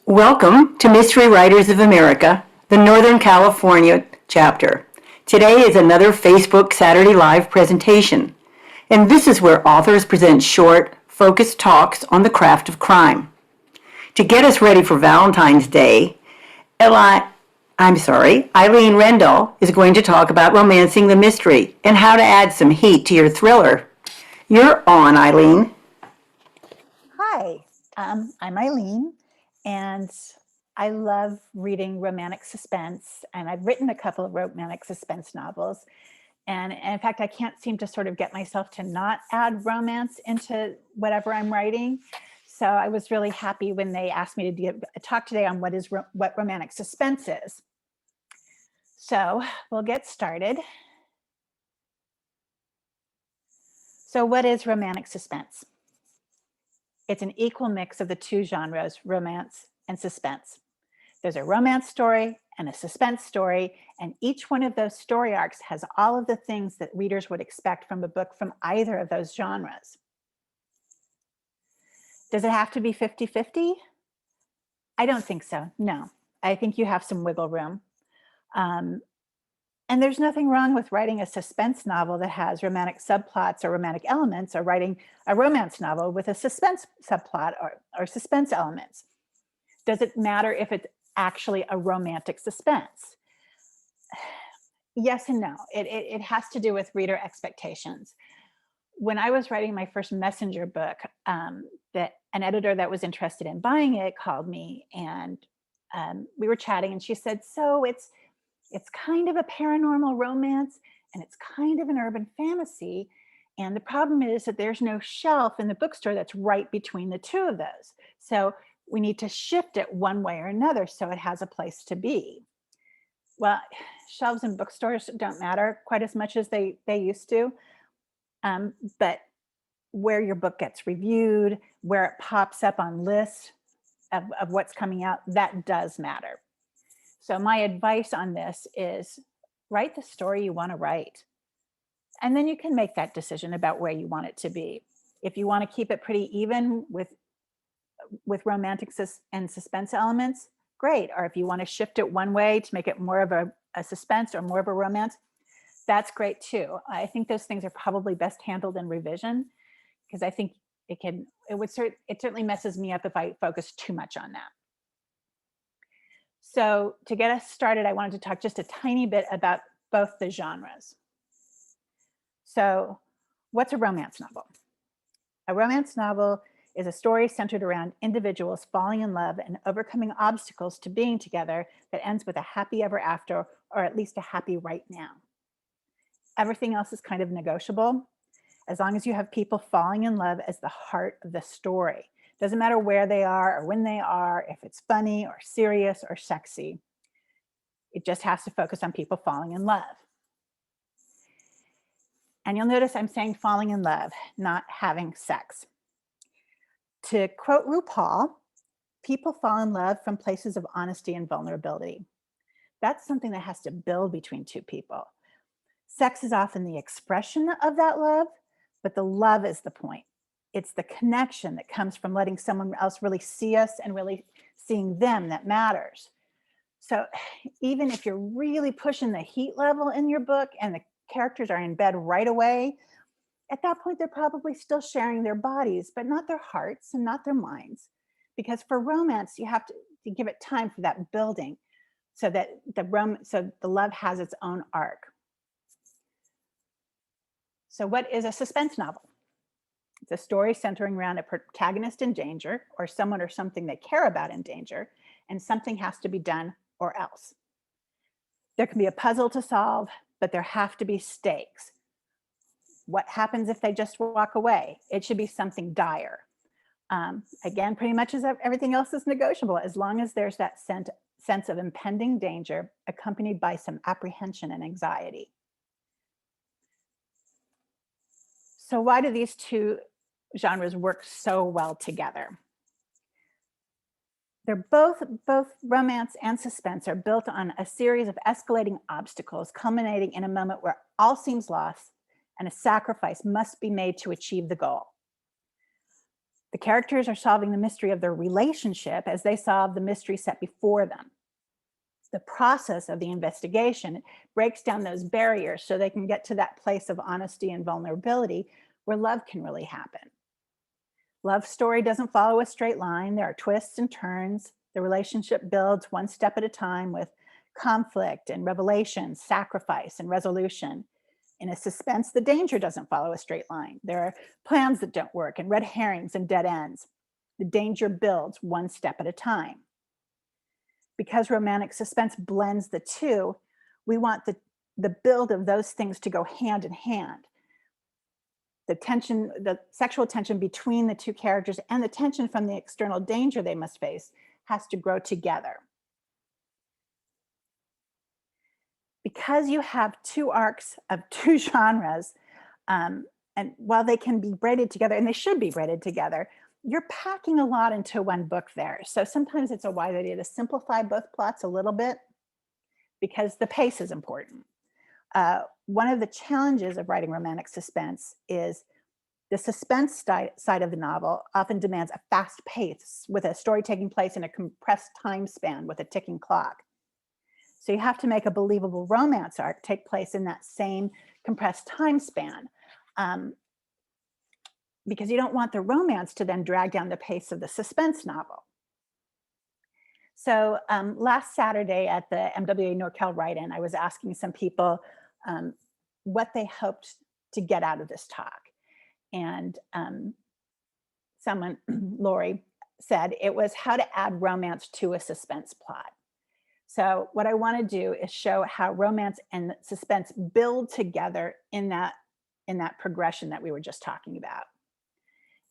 Welcome to Mystery Writers of America, the Northern California chapter. Today is another Facebook Saturday Live presentation, and this is where authors present short, focused talks on the craft of crime. To get us ready for Valentine's Day, Eileen Rendahl is going to talk about romancing the mystery and how to add some heat to your thriller. You're on, Eileen. Hi, I'm Eileen, and I love reading romantic suspense, and I've written a couple of romantic suspense novels. And in fact, I can't seem to sort of get myself to not add romance into whatever I'm writing. So I was really happy when they asked me to give a talk today on what romantic suspense is. So we'll get started. So what is romantic suspense? It's an equal mix of the two genres, romance and suspense. There's a romance story and a suspense story, and each one of those story arcs has all of the things that readers would expect from a book from either of those genres. Does it have to be 50-50? I don't think so, no. I think you have some wiggle room. And there's nothing wrong with writing a suspense novel that has romantic subplots or romantic elements, or writing a romance novel with a suspense subplot or suspense elements. Does it matter if it's actually a romantic suspense? Yes and no. It has to do with reader expectations. When I was writing my first messenger book, that an editor that was interested in buying it called me, and we were chatting, and she said, so it's kind of a paranormal romance, and it's kind of an urban fantasy. And the problem is that there's no shelf in the bookstore that's right between the two of those. So we need to shift it one way or another so it has a place to be. Well, shelves in bookstores don't matter quite as much as they used to. But where your book gets reviewed, where it pops up on lists of what's coming out, that does matter. So my advice on this is write the story you want to write. And then you can make that decision about where you want it to be. If you want to keep it pretty even with romantic and suspense elements, great. Or if you want to shift it one way to make it more of a suspense or more of a romance, that's great too. I think those things are probably best handled in revision, because I think it certainly messes me up if I focus too much on that. So to get us started, I wanted to talk just a tiny bit about both the genres. So what's a romance novel? A romance novel is a story centered around individuals falling in love and overcoming obstacles to being together that ends with a happy ever after, or at least a happy right now. Everything else is kind of negotiable, as long as you have people falling in love as the heart of the story. Doesn't matter where they are or when they are, if it's funny or serious or sexy. It just has to focus on people falling in love. And you'll notice I'm saying falling in love, not having sex. To quote RuPaul, people fall in love from places of honesty and vulnerability. That's something that has to build between two people. Sex is often the expression of that love, but the love is the point. It's the connection that comes from letting someone else really see us and really seeing them that matters. So even if you're really pushing the heat level in your book and the characters are in bed right away, at that point, they're probably still sharing their bodies, but not their hearts and not their minds. Because for romance, you have to give it time for that building so that the love has its own arc. So what is a suspense novel? It's a story centering around a protagonist in danger, or someone or something they care about in danger, and something has to be done or else. There can be a puzzle to solve, but there have to be stakes. What happens if they just walk away? It should be something dire. Again, pretty much as everything else is negotiable, as long as there's that sense of impending danger accompanied by some apprehension and anxiety. So why do these two genres work so well together? They're both romance and suspense are built on a series of escalating obstacles culminating in a moment where all seems lost and a sacrifice must be made to achieve the goal. The characters are solving the mystery of their relationship as they solve the mystery set before them. The process of the investigation breaks down those barriers so they can get to that place of honesty and vulnerability where love can really happen. Love story doesn't follow a straight line. There are twists and turns. The relationship builds one step at a time with conflict and revelation, sacrifice and resolution. In a suspense, the danger doesn't follow a straight line. There are plans that don't work and red herrings and dead ends. The danger builds one step at a time. Because romantic suspense blends the two, we want the build of those things to go hand in hand. The tension, the sexual tension between the two characters and the tension from the external danger they must face has to grow together. Because you have two arcs of two genres, and while they can be braided together, and they should be braided together, you're packing a lot into one book there. So sometimes it's a wise idea to simplify both plots a little bit because the pace is important. One of the challenges of writing romantic suspense is the suspense side of the novel often demands a fast pace with a story taking place in a compressed time span with a ticking clock. So you have to make a believable romance arc take place in that same compressed time span, because you don't want the romance to then drag down the pace of the suspense novel. So last Saturday at the MWA NorCal write-in, I was asking some people what they hoped to get out of this talk. And someone, Lori, said it was how to add romance to a suspense plot. So what I want to do is show how romance and suspense build together in that progression that we were just talking about.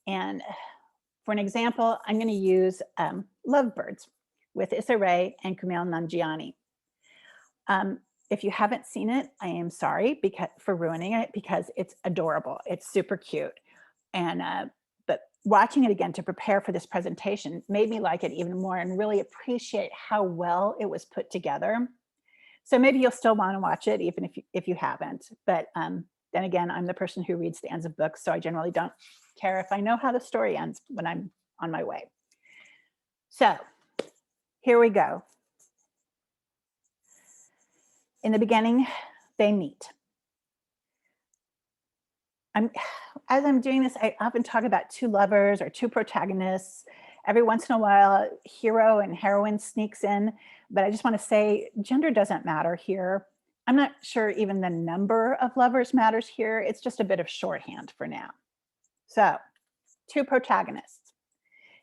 And for an example, I'm going to use Lovebirds with Issa Rae and Kumail Nanjiani. If you haven't seen it, I am sorry for ruining it because it's adorable. It's super cute. And but watching it again to prepare for this presentation made me like it even more and really appreciate how well it was put together. So maybe you'll still want to watch it even if you haven't. But then again, I'm the person who reads the ends of books, so I generally don't care if I know how the story ends when I'm on my way. So here we go. In the beginning, they meet. As I'm doing this, I often talk about two lovers or two protagonists. Every once in a while, a hero and heroine sneaks in, but I just want to say gender doesn't matter here. I'm not sure even the number of lovers matters here. It's just a bit of shorthand for now. So, two protagonists.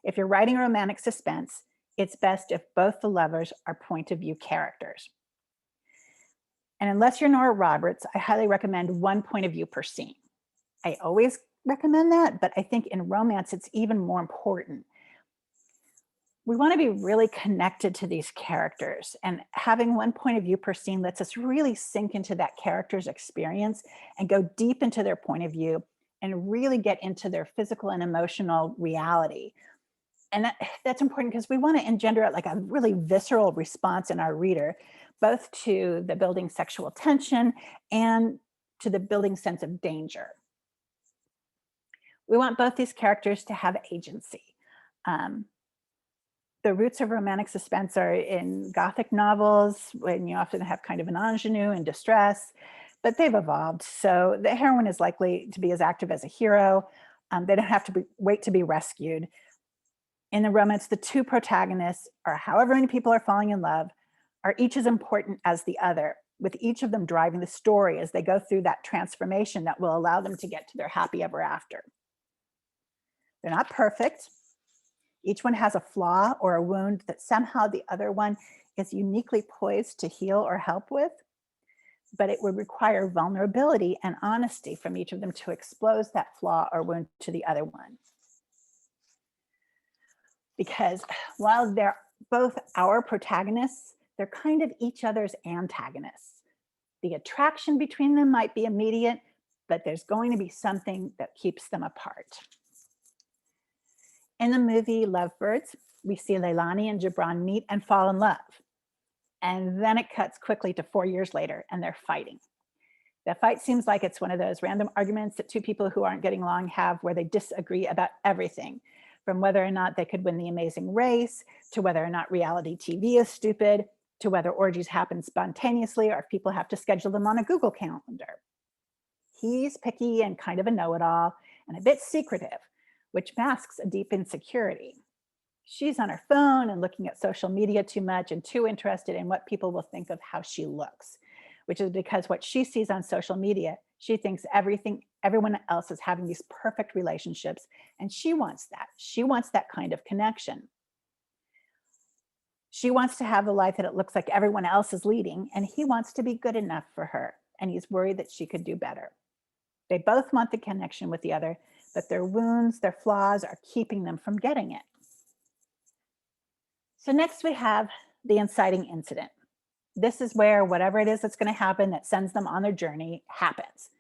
If you're writing a romantic suspense, it's best if both the lovers are point of view characters. And unless you're Nora Roberts, I highly recommend one point of view per scene. I always recommend that, but I think in romance, it's even more important. We want to be really connected to these characters, and having one point of view per scene lets us really sink into that character's experience and go deep into their point of view and really get into their physical and emotional reality. And that's important because we want to engender like a really visceral response in our reader, both to the building sexual tension and to the building sense of danger. We want both these characters to have agency. The roots of romantic suspense are in Gothic novels, when you often have kind of an ingenue in distress, but they've evolved. So the heroine is likely to be as active as a hero. They don't have to wait to be rescued. In the romance, the two protagonists, or however many people are falling in love, are each as important as the other, with each of them driving the story as they go through that transformation that will allow them to get to their happy ever after. They're not perfect. Each one has a flaw or a wound that somehow the other one is uniquely poised to heal or help with, but it would require vulnerability and honesty from each of them to expose that flaw or wound to the other one. Because while they're both our protagonists, they're kind of each other's antagonists. The attraction between them might be immediate, but there's going to be something that keeps them apart. In the movie Lovebirds, we see Leilani and Gibran meet and fall in love. And then it cuts quickly to 4 years later and they're fighting. The fight seems like it's one of those random arguments that two people who aren't getting along have where they disagree about everything. from whether or not they could win the amazing race, to whether or not reality TV is stupid, to whether orgies happen spontaneously or if people have to schedule them on a Google Calendar. He's picky and kind of a know-it-all and a bit secretive, which masks a deep insecurity. She's on her phone and looking at social media too much and too interested in what people will think of how she looks, which is because what she sees on social media, she thinks everyone else is having these perfect relationships, and she wants that. She wants that kind of connection. She wants to have the life that it looks like everyone else is leading, and he wants to be good enough for her, and he's worried that she could do better. They both want the connection with the other, but their wounds, their flaws are keeping them from getting it. So next we have the inciting incident. This is where whatever it is that's going to happen that sends them on their journey happens.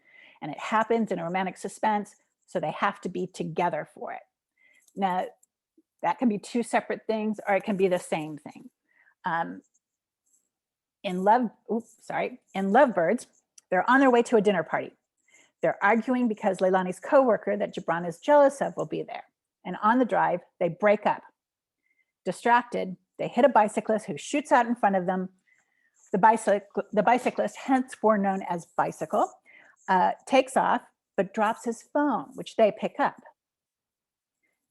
And it happens in a romantic suspense, so they have to be together for it. Now, that can be two separate things, or it can be the same thing. In Lovebirds, they're on their way to a dinner party. They're arguing because Leilani's coworker that Gibran is jealous of will be there. And on the drive, they break up. Distracted, they hit a bicyclist who shoots out in front of them. The bicyclist, henceforth known as Bicycle, takes off, but drops his phone, which they pick up.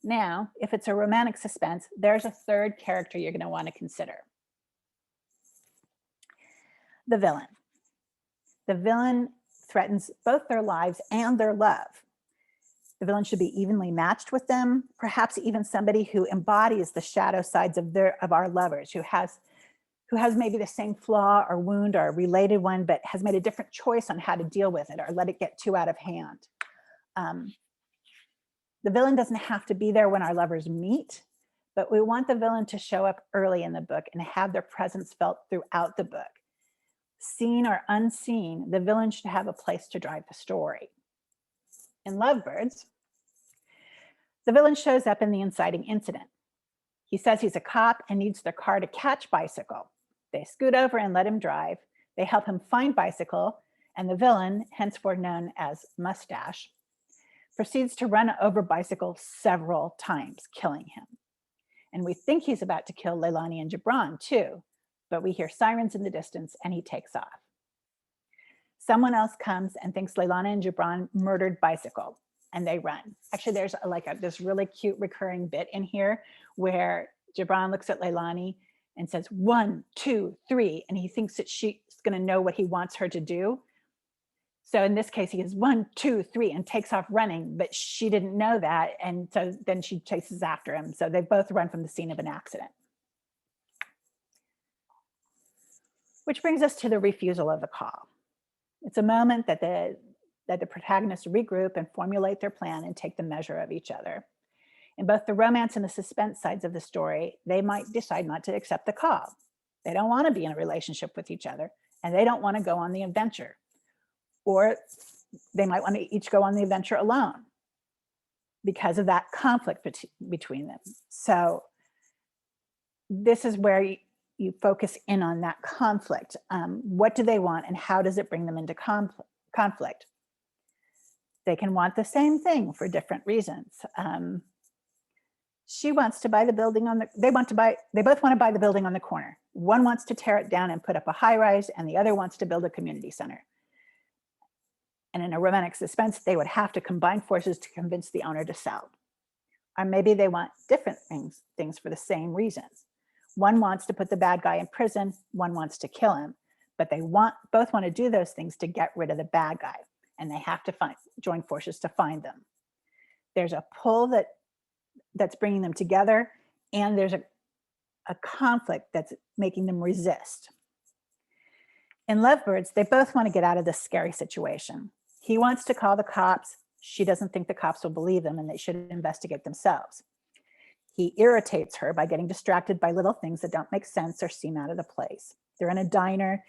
Now, if it's a romantic suspense, there's a third character you're going to want to consider. The villain. The villain threatens both their lives and their love. The villain should be evenly matched with them, perhaps even somebody who embodies the shadow sides of our lovers, who has maybe the same flaw or wound or a related one, but has made a different choice on how to deal with it or let it get too out of hand. The villain doesn't have to be there when our lovers meet, but we want the villain to show up early in the book and have their presence felt throughout the book. Seen or unseen, the villain should have a place to drive the story. In Lovebirds, the villain shows up in the inciting incident. He says he's a cop and needs their car to catch Bicycle. They scoot over and let him drive. They help him find Bicycle, and the villain, henceforth known as Mustache, proceeds to run over Bicycle several times, killing him. And we think he's about to kill Leilani and Gibran too, but we hear sirens in the distance and he takes off. Someone else comes and thinks Leilani and Gibran murdered Bicycle, and they run. Actually, there's this really cute recurring bit in here where Gibran looks at Leilani and says, 1, 2, 3, and he thinks that she's going to know what he wants her to do. So in this case, he goes 1, 2, 3 and takes off running, but she didn't know that. And so then she chases after him. So they both run from the scene of an accident. Which brings us to the refusal of the call. It's a moment that the protagonists regroup and formulate their plan and take the measure of each other. In both the romance and the suspense sides of the story, they might decide not to accept the call. They don't want to be in a relationship with each other, and they don't want to go on the adventure. Or they might want to each go on the adventure alone because of that conflict between them. So this is where you focus in on that conflict. What do they want and how does it bring them into conflict? They can want the same thing for different reasons. She wants to buy the building they both want to buy the building on the corner. One wants to tear it down and put up a high rise, and the other wants to build a community center. And in a romantic suspense, they would have to combine forces to convince the owner to sell. Or maybe they want different things for the same reasons. One wants to put the bad guy in prison, one wants to kill him, but they both want to do those things to get rid of the bad guy, and they have to join forces to find them. There's a pull that's bringing them together, and there's a conflict that's making them resist. In Lovebirds, they both want to get out of this scary situation. He wants to call the cops. She doesn't think the cops will believe them and they should investigate themselves. He irritates her by getting distracted by little things that don't make sense or seem out of the place. They're in a diner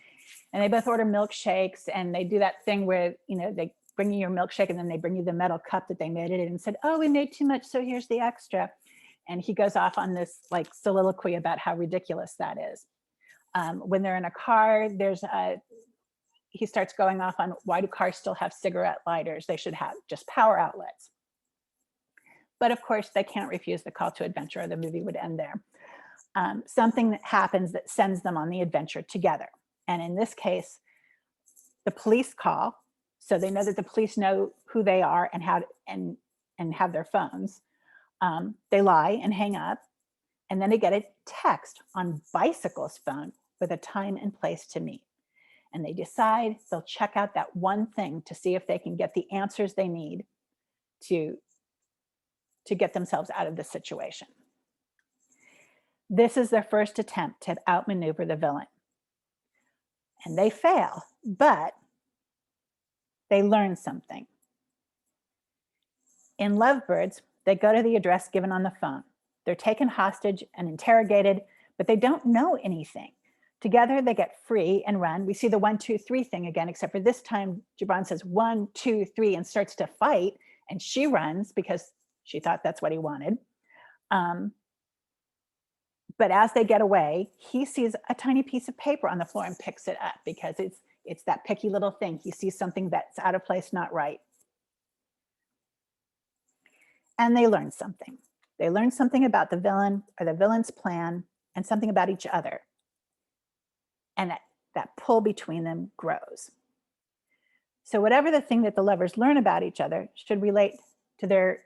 and they both order milkshakes, and they do that thing where, they bring you your milkshake and then they bring you the metal cup that they made it in and said, oh, we made too much, so here's the extra. And he goes off on this soliloquy about how ridiculous that is. When they're in a car, he starts going off on why do cars still have cigarette lighters? They should have just power outlets. But of course, they can't refuse the call to adventure or the movie would end there. Something that happens that sends them on the adventure together. And in this case, the police call, so they know that the police know who they are and how to, and have their phones. They lie and hang up, and then they get a text on Bicycle's phone with a time and place to meet. And they decide they'll check out that one thing to see if they can get the answers they need to get themselves out of the situation. This is their first attempt to outmaneuver the villain. And they fail, but they learn something. In Lovebirds, they go to the address given on the phone. They're taken hostage and interrogated, but they don't know anything. Together, they get free and run. We see the 1, 2, 3 thing again, except for this time, Gibran says 1, 2, 3 and starts to fight, and she runs because she thought that's what he wanted. But as they get away, he sees a tiny piece of paper on the floor and picks it up because it's that picky little thing. He sees something that's out of place, not right. And they learn something. They learn something about the villain or the villain's plan and something about each other. And that pull between them grows. So whatever the thing that the lovers learn about each other should relate to their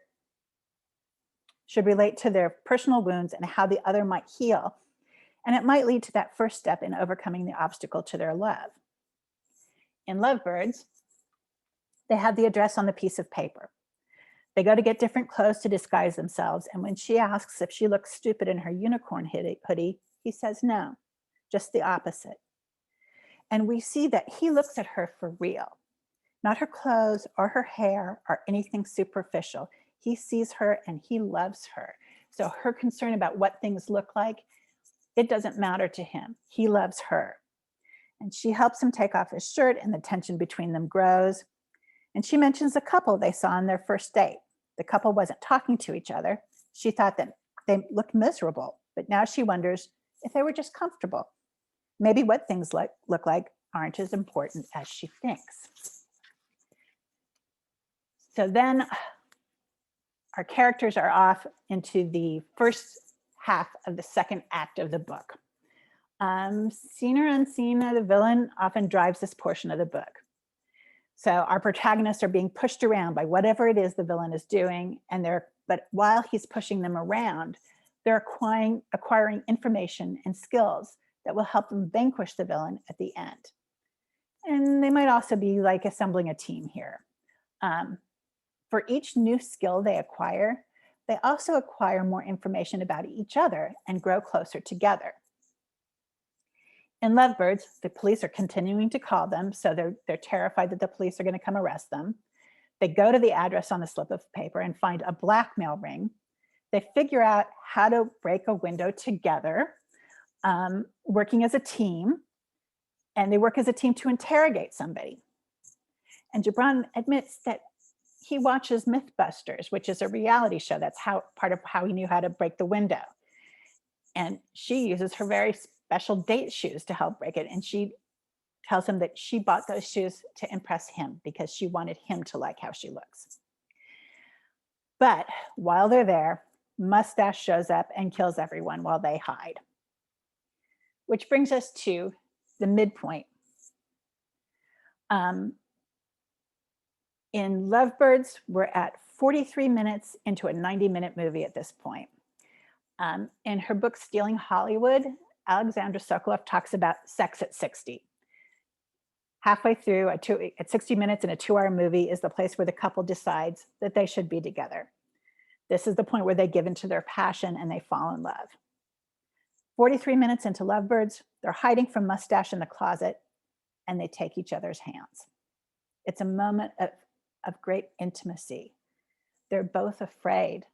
personal wounds and how the other might heal. And it might lead to that first step in overcoming the obstacle to their love. In Lovebirds, they have the address on the piece of paper. They go to get different clothes to disguise themselves. And when she asks if she looks stupid in her unicorn hoodie, he says no, just the opposite. And we see that he looks at her for real, not her clothes or her hair or anything superficial. He sees her and he loves her. So her concern about what things look like, it doesn't matter to him. He loves her. And she helps him take off his shirt and the tension between them grows. And she mentions a couple they saw on their first date. The couple wasn't talking to each other. She thought that they looked miserable, but now she wonders if they were just comfortable. Maybe what things look like aren't as important as she thinks. So then our characters are off into the first half of the second act of the book. Seen or unseen, the villain often drives this portion of the book. So our protagonists are being pushed around by whatever it is the villain is doing, but while he's pushing them around, they're acquiring information and skills that will help them vanquish the villain at the end. And they might also be like assembling a team here. For each new skill they acquire, they also acquire more information about each other and grow closer together. In Lovebirds, the police are continuing to call them, so they're terrified that the police are going to come arrest them. They go to the address on the slip of paper and find a blackmail ring. They figure out how to break a window together, working as a team, and they work as a team to interrogate somebody. And Gibran admits that he watches Mythbusters, which is a reality show. That's part of how he knew how to break the window. And she uses her very special date shoes to help break it. And she tells him that she bought those shoes to impress him because she wanted him to like how she looks. But while they're there, Mustache shows up and kills everyone while they hide. Which brings us to the midpoint. In Lovebirds, we're at 43 minutes into a 90-minute movie at this point. In her book, Stealing Hollywood, Alexandra Sokolov talks about sex at 60. Halfway through, at 60 minutes in a 2-hour movie is the place where the couple decides that they should be together. This is the point where they give into their passion and they fall in love. 43 minutes into Lovebirds, they're hiding from Mustache in the closet and they take each other's hands. It's a moment of great intimacy. They're both afraid.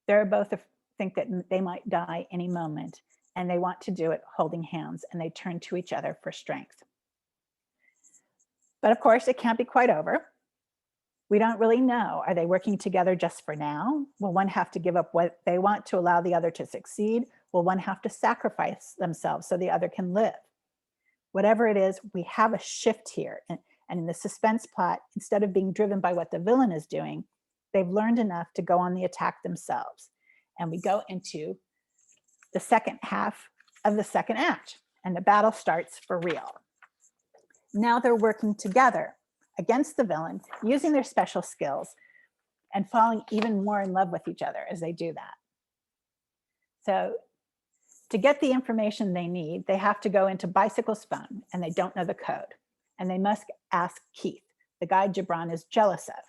They're both think that they might die any moment, and they want to do it holding hands, and they turn to each other for strength. But of course, it can't be quite over. We don't really know. Are they working together just for now? Will one have to give up what they want to allow the other to succeed? Will one have to sacrifice themselves so the other can live? Whatever it is, we have a shift here. And in the suspense plot, instead of being driven by what the villain is doing, they've learned enough to go on the attack themselves. And we go into the second half of the second act, and the battle starts for real. Now they're working together against the villain, using their special skills and falling even more in love with each other as they do that. So to get the information they need, they have to go into Bicycle's phone, and they don't know the code. And they must ask Keith, the guy Gibran is jealous of.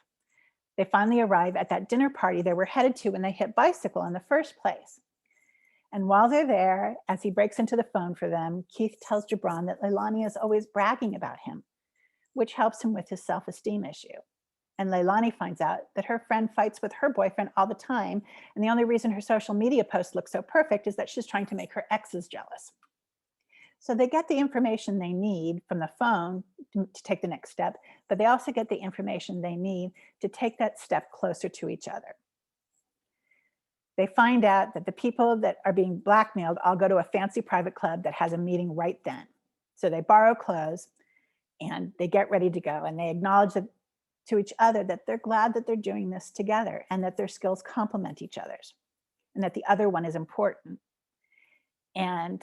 They finally arrive at that dinner party they were headed to when they hit Bicycle in the first place. And while they're there, as he breaks into the phone for them, Keith tells Gibran that Leilani is always bragging about him, which helps him with his self-esteem issue. And Leilani finds out that her friend fights with her boyfriend all the time, and the only reason her social media posts look so perfect is that she's trying to make her exes jealous. So they get the information they need from the phone to take the next step, but they also get the information they need to take that step closer to each other. They find out that the people that are being blackmailed all go to a fancy private club that has a meeting right then. So they borrow clothes and they get ready to go, and they acknowledge that to each other that they're glad that they're doing this together and that their skills complement each other's and that the other one is important. And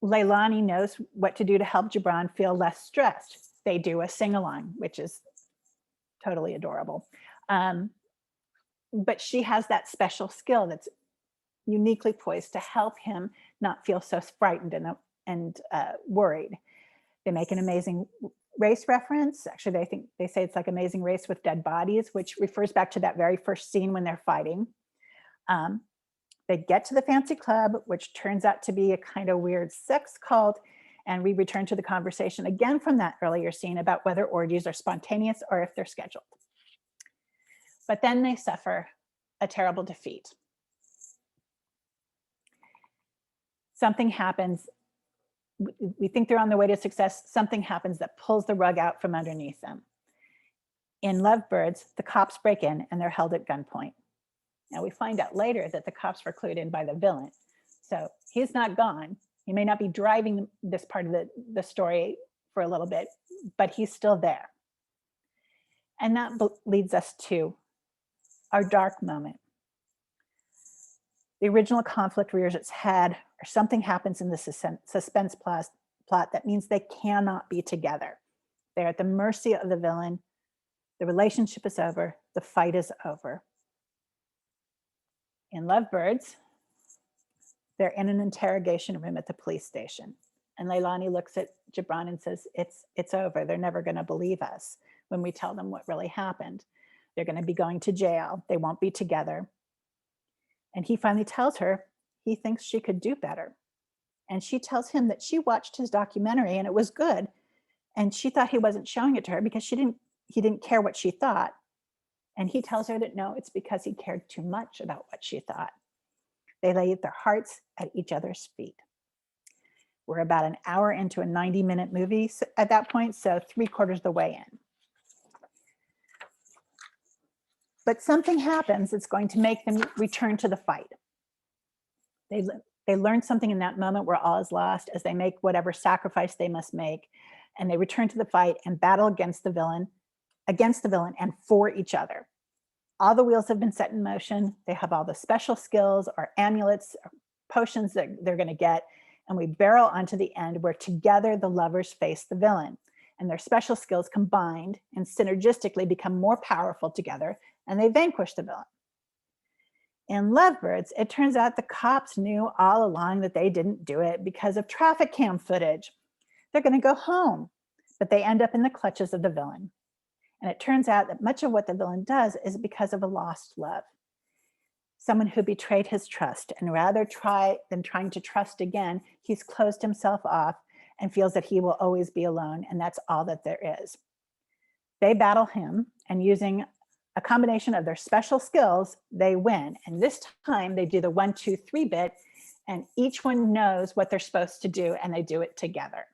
Leilani knows what to do to help Gibran feel less stressed. They do a sing-along, which is totally adorable. But she has that special skill that's uniquely poised to help him not feel so frightened and worried. They make an amazing race reference. Actually, they say it's like Amazing Race with dead bodies, which refers back to that very first scene when they're fighting. They get to the fancy club, which turns out to be a kind of weird sex cult. And we return to the conversation again from that earlier scene about whether orgies are spontaneous or if they're scheduled. But then they suffer a terrible defeat. Something happens. We think they're on their way to success. Something happens that pulls the rug out from underneath them. In Lovebirds, the cops break in and they're held at gunpoint. Now we find out later that the cops were clued in by the villain. So he's not gone. He may not be driving this part of the story for a little bit, but he's still there. And that leads us to our dark moment. The original conflict rears its head, or something happens in the suspense plot that means they cannot be together. They're at the mercy of the villain. The relationship is over. The fight is over. In Lovebirds, they're in an interrogation room at the police station. And Leilani looks at Gibran and says, it's over. They're never going to believe us when we tell them what really happened. They're going to be going to jail. They won't be together. And he finally tells her he thinks she could do better. And she tells him that she watched his documentary and it was good. And she thought he wasn't showing it to her because he didn't care what she thought. And he tells her that no, it's because he cared too much about what she thought. They laid their hearts at each other's feet. We're about an hour into a 90-minute movie at that point, so 3/4 of the way in. But something happens that's going to make them return to the fight. They learn something in that moment where all is lost as they make whatever sacrifice they must make, and they return to the fight and battle against the villain and for each other. All the wheels have been set in motion. They have all the special skills or amulets or potions that they're going to get, and we barrel onto the end where together the lovers face the villain, and their special skills combined and synergistically become more powerful together, and they vanquish the villain. In Lovebirds, it turns out the cops knew all along that they didn't do it because of traffic cam footage. They're going to go home, but they end up in the clutches of the villain. And it turns out that much of what the villain does is because of a lost love. Someone who betrayed his trust, and rather than trying to trust again, he's closed himself off and feels that he will always be alone, and that's all that there is. They battle him, and using a combination of their special skills, they win. And this time they do the 1, 2, 3 bit, and each one knows what they're supposed to do, and they do it together.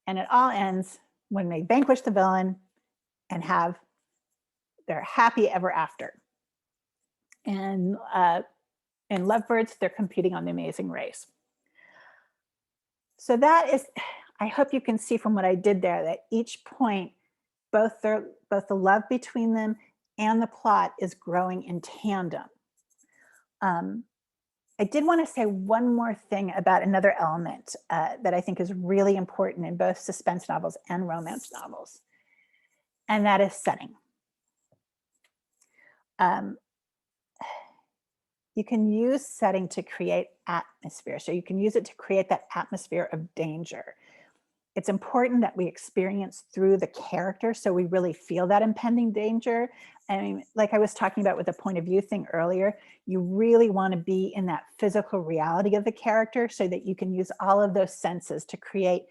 And it all ends when they vanquish the villain and have their happy ever after. And in Lovebirds, they're competing on the Amazing Race. So that is, I hope you can see from what I did there that each point both the love between them and the plot is growing in tandem. I did want to say one more thing about another element that I think is really important in both suspense novels and romance novels, and that is setting. You can use setting to create atmosphere. So you can use it to create that atmosphere of danger. It's important that we experience through the character so we really feel that impending danger. I mean, like I was talking about with the point of view thing earlier, you really want to be in that physical reality of the character so that you can use all of those senses to create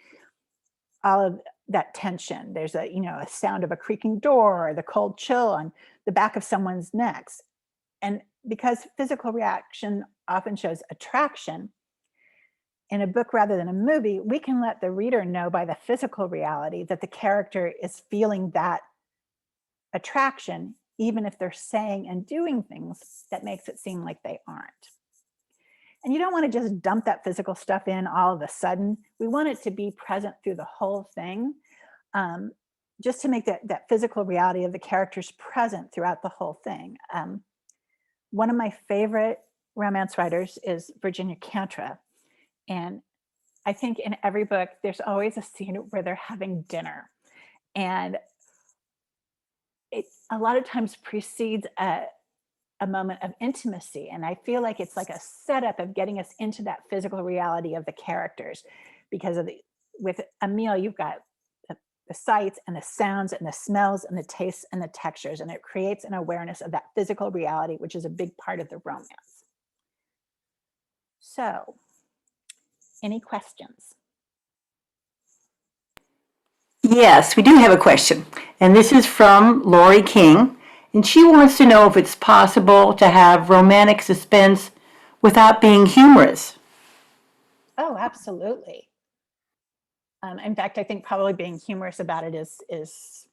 all of that tension. There's a sound of a creaking door or the cold chill on the back of someone's neck. And because physical reaction often shows attraction, in a book rather than a movie, we can let the reader know by the physical reality that the character is feeling that attraction, even if they're saying and doing things that makes it seem like they aren't. And you don't want to just dump that physical stuff in all of a sudden. We want it to be present through the whole thing, just to make that physical reality of the characters present throughout the whole thing. One of my favorite romance writers is Virginia Cantra. And I think in every book, there's always a scene where they're having dinner. And it a lot of times precedes a moment of intimacy. And I feel like it's like a setup of getting us into that physical reality of the characters. Because with a meal, you've got the sights and the sounds and the smells and the tastes and the textures. And it creates an awareness of that physical reality, which is a big part of the romance. So, any questions? Yes, we do have a question. And this is from Lori King. And she wants to know if it's possible to have romantic suspense without being humorous. Oh, absolutely. In fact, I think probably being humorous about it is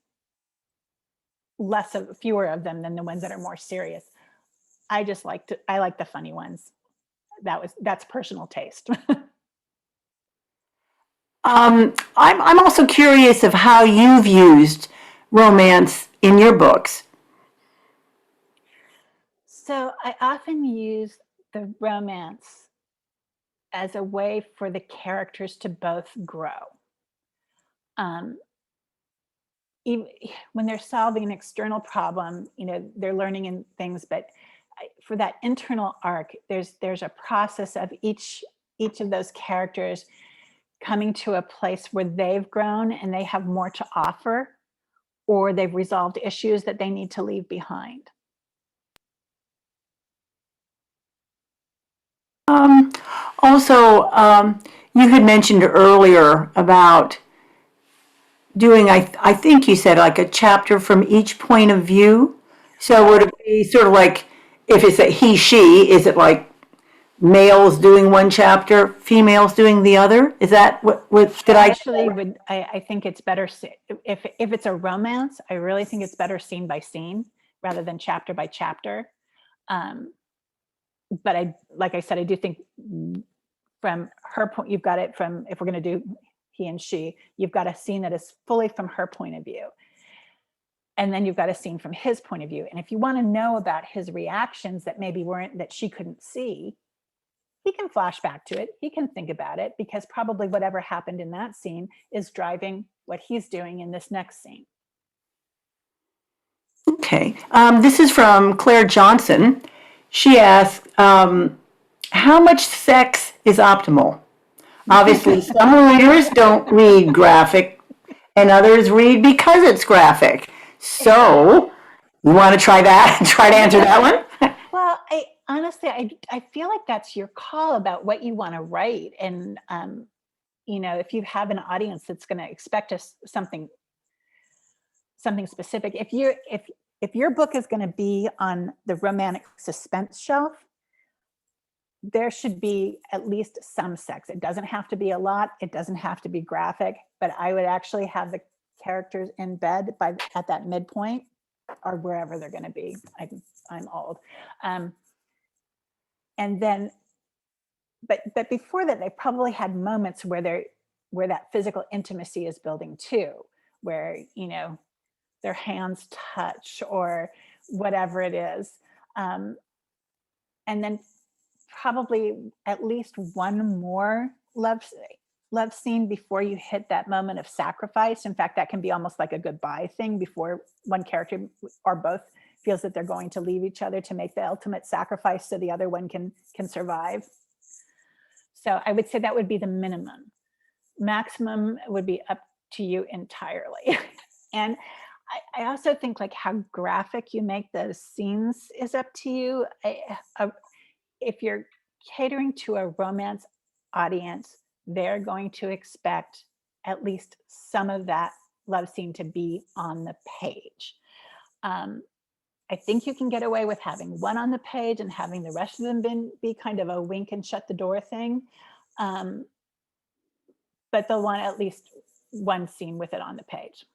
fewer of them than the ones that are more serious. I like the funny ones. That's personal taste. I'm also curious of how you've used romance in your books. So I often use the romance as a way for the characters to both grow. Even when they're solving an external problem, they're learning in things, but for that internal arc, there's a process of each of those characters coming to a place where they've grown and they have more to offer, or they've resolved issues that they need to leave behind. Also, you had mentioned earlier about doing, I think you said like a chapter from each point of view. So would it be sort of like, if it's a he, she, is it like males doing one chapter, females doing the other? Is that what did I? Actually, I think it's better if it's a romance. I really think it's better scene by scene rather than chapter by chapter. But like I said, I do think from her point, you've got it from, if we're going to do he and she, you've got a scene that is fully from her point of view. And then you've got a scene from his point of view. And if you want to know about his reactions that maybe that she couldn't see, he can flash back to it. He can think about it, because probably whatever happened in that scene is driving what he's doing in this next scene. Okay. This is from Claire Johnson. She asks, how much sex is optimal? Obviously, some readers don't read graphic and others read because it's graphic. So, you want to try that? Try to answer that one? Well, honestly, I feel like that's your call about what you want to write. And, if you have an audience that's going to expect something specific, if your book is going to be on the romantic suspense shelf, there should be at least some sex. It doesn't have to be a lot. It doesn't have to be graphic, but I would actually have the characters in bed at that midpoint, or wherever they're going to be. I'm old. And then, but before that, they probably had moments where that physical intimacy is building too, where, their hands touch or whatever it is. And then probably at least one more love scene before you hit that moment of sacrifice. In fact, that can be almost like a goodbye thing before one character or both feels that they're going to leave each other to make the ultimate sacrifice so the other one can survive. So I would say that would be the minimum. Maximum would be up to you entirely. And I also think like how graphic you make those scenes is up to you. If you're catering to a romance audience, they're going to expect at least some of that love scene to be on the page. I think you can get away with having one on the page and having the rest of them be kind of a wink and shut the door thing. But they'll want at least one scene with it on the page.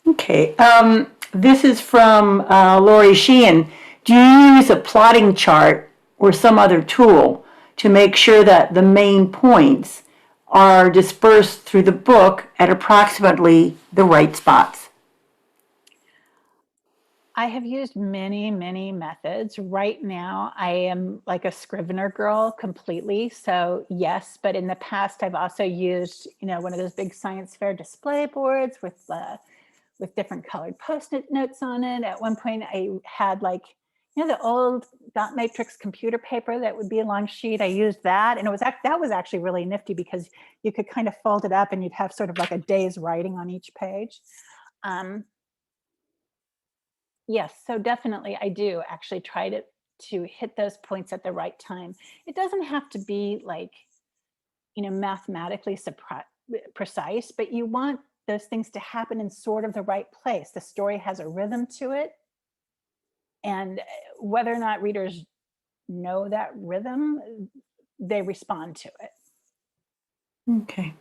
Okay, this is from Lori Sheehan. Do you use a plotting chart or some other tool to make sure that the main points are dispersed through the book at approximately the right spots? I have used many, many methods. Right now, I am like a Scrivener girl completely. So yes, but in the past, I've also used, one of those big science fair display boards with different colored Post-it notes on it. At one point, I had the old dot matrix computer paper that would be a long sheet. I used that, and that was actually really nifty because you could kind of fold it up and you'd have sort of like a day's writing on each page. Yes, so definitely I do actually try to hit those points at the right time. It doesn't have to be mathematically precise, but you want those things to happen in sort of the right place. The story has a rhythm to it. And whether or not readers know that rhythm, they respond to it. Okay.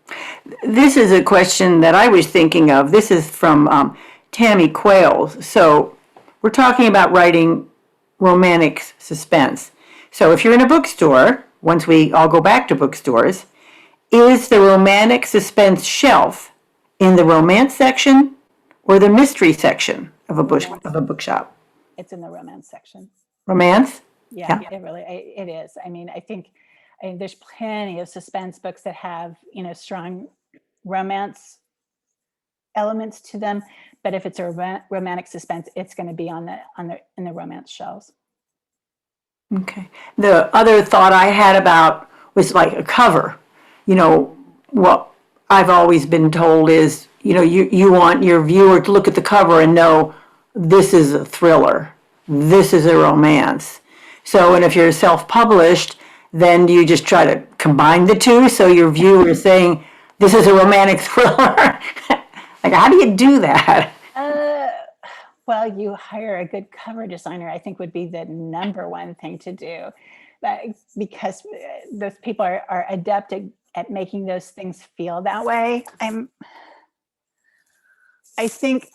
This is a question that I was thinking of. This is from Tammy Quayles. So we're talking about writing romantic suspense. So if you're in a bookstore, once we all go back to bookstores, is the romantic suspense shelf in the romance section or the mystery section of a bookshop? It's in the romance section. Romance? Yeah. It is. I mean, I think there's plenty of suspense books that have, strong romance elements to them. But if it's a romantic suspense, it's going to be in the romance shelves. Okay. The other thought I had about was like a cover. What I've always been told is, you want your viewer to look at the cover and know this is a thriller, this is a romance. So, and if you're self-published, then you just try to combine the two so your viewer is saying, this is a romantic thriller. Like, how do you do that? Well, you hire a good cover designer, I think would be the number one thing to do. Because those people are adept at making those things feel that way. I think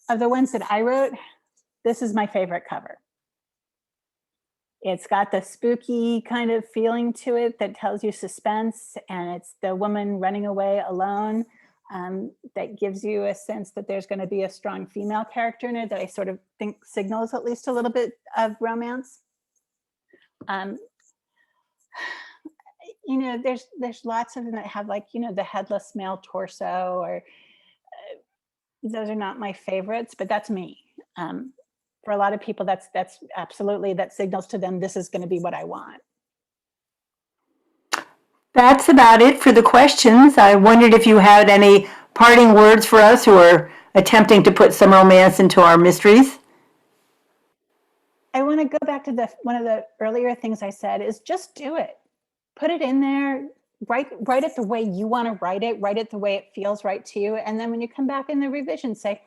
of the ones that I wrote, this is my favorite cover. It's got the spooky kind of feeling to it that tells you suspense, and it's the woman running away alone. That gives you a sense that there's going to be a strong female character in it that I sort of think signals at least a little bit of romance. There's lots of them that have the headless male torso, or those are not my favorites, but that's me. For a lot of people, that's absolutely, that signals to them, this is going to be what I want. That's about it for the questions. I wondered if you had any parting words for us who are attempting to put some romance into our mysteries. I want to go back to one of the earlier things I said is just do it. Put it in there, write it the way you want to write it the way it feels right to you. And then when you come back in the revision, say,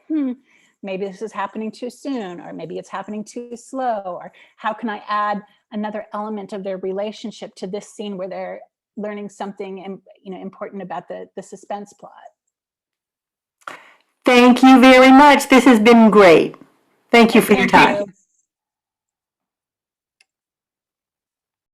maybe this is happening too soon, or maybe it's happening too slow, or how can I add another element of their relationship to this scene where they're learning something important about the suspense plot. Thank you very much. This has been great. Thank you for your time.